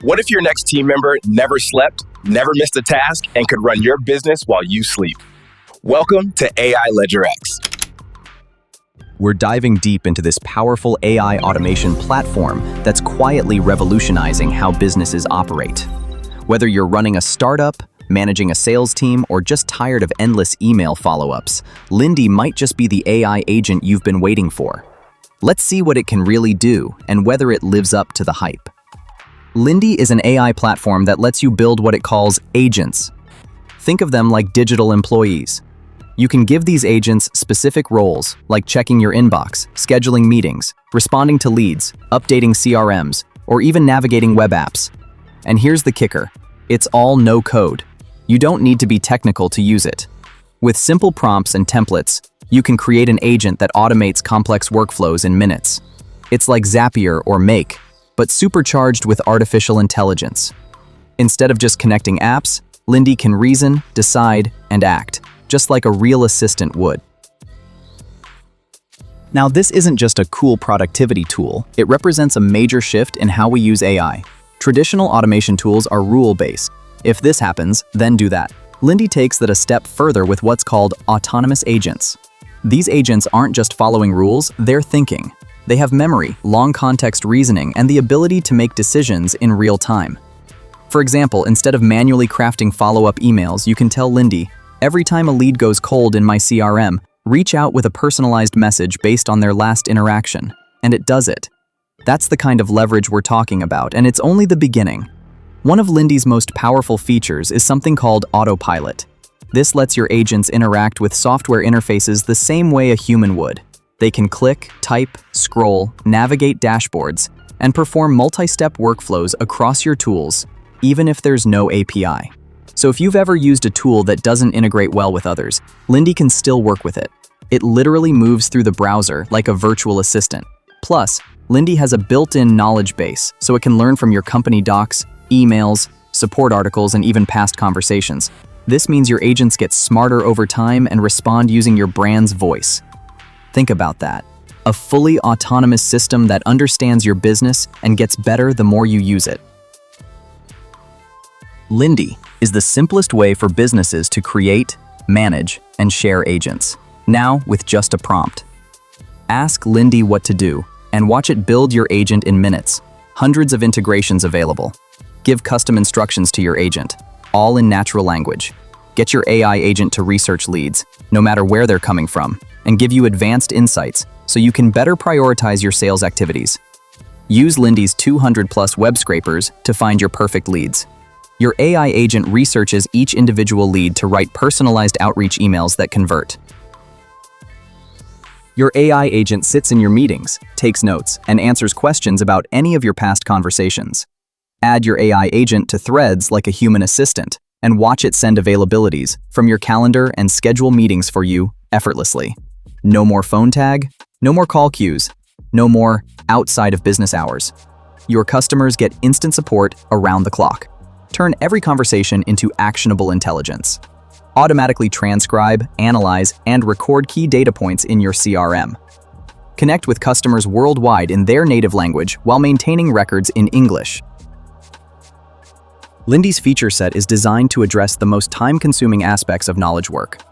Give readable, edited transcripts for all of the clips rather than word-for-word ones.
What if your next team member never slept, never missed a task, and could run your business while you sleep? Welcome to AI LedgerX. We're diving deep into this powerful AI automation platform that's quietly revolutionizing how businesses operate. Whether you're running a startup, managing a sales team, or just tired of endless email follow-ups, Lindy might just be the AI agent you've been waiting for. Let's see what it can really do and whether it lives up to the hype. Lindy is an AI platform that lets you build what it calls agents. Think of them like digital employees. You can give these agents specific roles, like checking your inbox, scheduling meetings, responding to leads, updating CRMs, or even navigating web apps. And here's the kicker. It's all no code. You don't need to be technical to use it. With simple prompts and templates, you can create an agent that automates complex workflows in minutes. It's like Zapier or Make, but supercharged with artificial intelligence. Instead of just connecting apps, Lindy can reason, decide, and act, just like a real assistant would. Now, this isn't just a cool productivity tool, it represents a major shift in how we use AI. Traditional automation tools are rule-based. If this happens, then do that. Lindy takes that a step further with what's called autonomous agents. These agents aren't just following rules, they're thinking. They have memory, long context reasoning, and the ability to make decisions in real time. For example, instead of manually crafting follow-up emails, you can tell Lindy, every time a lead goes cold in my CRM, reach out with a personalized message based on their last interaction. And it does it. That's the kind of leverage we're talking about, and it's only the beginning. One of Lindy's most powerful features is something called Autopilot. This lets your agents interact with software interfaces the same way a human would. They can click, type, scroll, navigate dashboards, and perform multi-step workflows across your tools, even if there's no API. So if you've ever used a tool that doesn't integrate well with others, Lindy can still work with it. It literally moves through the browser like a virtual assistant. Plus, Lindy has a built-in knowledge base, so it can learn from your company docs, emails, support articles, and even past conversations. This means your agents get smarter over time and respond using your brand's voice. Think about that. A fully autonomous system that understands your business and gets better the more you use it. Lindy is the simplest way for businesses to create, manage, and share agents. Now with just a prompt. Ask Lindy what to do and watch it build your agent in minutes. Hundreds of integrations available. Give custom instructions to your agent, all in natural language. Get your AI agent to research leads, no matter where they're coming from, and give you advanced insights so you can better prioritize your sales activities. Use Lindy's 200+ web scrapers to find your perfect leads. Your AI agent researches each individual lead to write personalized outreach emails that convert. Your AI agent sits in your meetings, takes notes, and answers questions about any of your past conversations. Add your AI agent to threads like a human assistant, and watch it send availabilities from your calendar and schedule meetings for you effortlessly. No more phone tag, no more call queues, no more outside of business hours. Your customers get instant support around the clock. Turn every conversation into actionable intelligence. Automatically transcribe, analyze, and record key data points in your CRM. Connect with customers worldwide in their native language while maintaining records in English. Lindy's feature set is designed to address the most time-consuming aspects of knowledge work.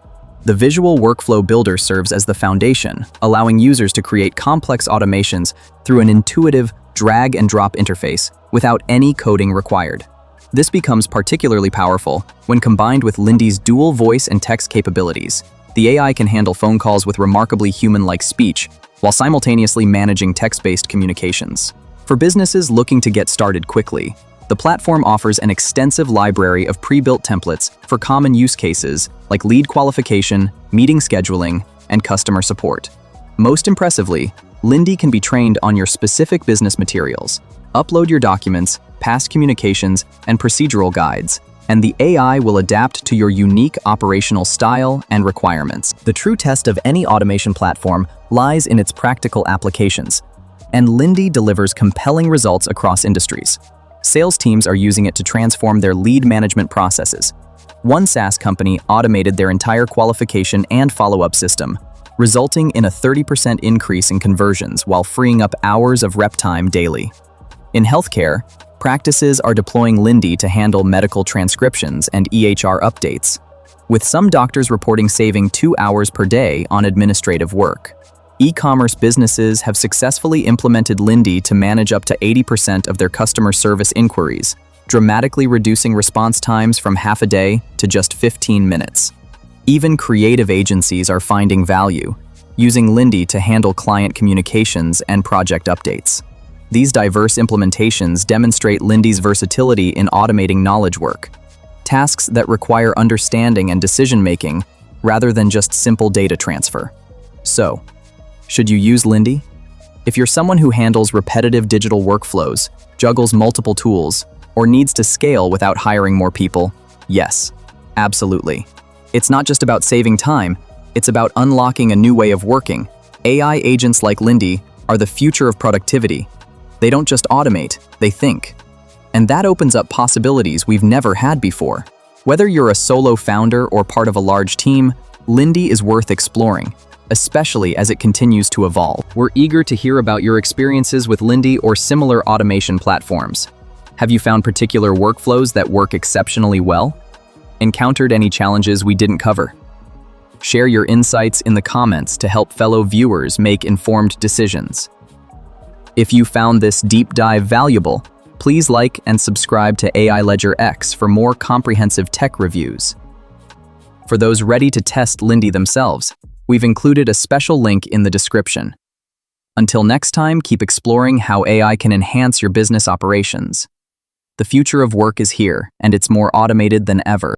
The Visual Workflow Builder serves as the foundation, allowing users to create complex automations through an intuitive drag-and-drop interface without any coding required. This becomes particularly powerful when combined with Lindy's dual voice and text capabilities. The AI can handle phone calls with remarkably human-like speech while simultaneously managing text-based communications. For businesses looking to get started quickly, the platform offers an extensive library of pre-built templates for common use cases like lead qualification, meeting scheduling, and customer support. Most impressively, Lindy can be trained on your specific business materials. Upload your documents, past communications, and procedural guides, and the AI will adapt to your unique operational style and requirements. The true test of any automation platform lies in its practical applications, and Lindy delivers compelling results across industries. Sales teams are using it to transform their lead management processes. One SaaS company automated their entire qualification and follow-up system, resulting in a 30% increase in conversions while freeing up hours of rep time daily. In healthcare, Practices are deploying Lindy to handle medical transcriptions and EHR updates, with some doctors reporting saving 2 hours per day on administrative work. E-commerce businesses have successfully implemented Lindy to manage up to 80% of their customer service inquiries, dramatically reducing response times from half a day to just 15 minutes. Even creative agencies are finding value, using Lindy to handle client communications and project updates. These diverse implementations demonstrate Lindy's versatility in automating knowledge work, tasks that require understanding and decision-making rather than just simple data transfer. So, should you use Lindy? If you're someone who handles repetitive digital workflows, juggles multiple tools, or needs to scale without hiring more people, yes, absolutely. It's not just about saving time, it's about unlocking a new way of working. AI agents like Lindy are the future of productivity. They don't just automate, they think. And that opens up possibilities we've never had before. Whether you're a solo founder or part of a large team, Lindy is worth exploring, especially as it continues to evolve. We're eager to hear about your experiences with Lindy or similar automation platforms. Have you found particular workflows that work exceptionally well? Encountered any challenges we didn't cover? Share your insights in the comments to help fellow viewers make informed decisions. If you found this deep dive valuable, please like and subscribe to AI LedgerX for more comprehensive tech reviews. For those ready to test Lindy themselves, we've included a special link in the description. Until next time, keep exploring how AI can enhance your business operations. The future of work is here, and it's more automated than ever.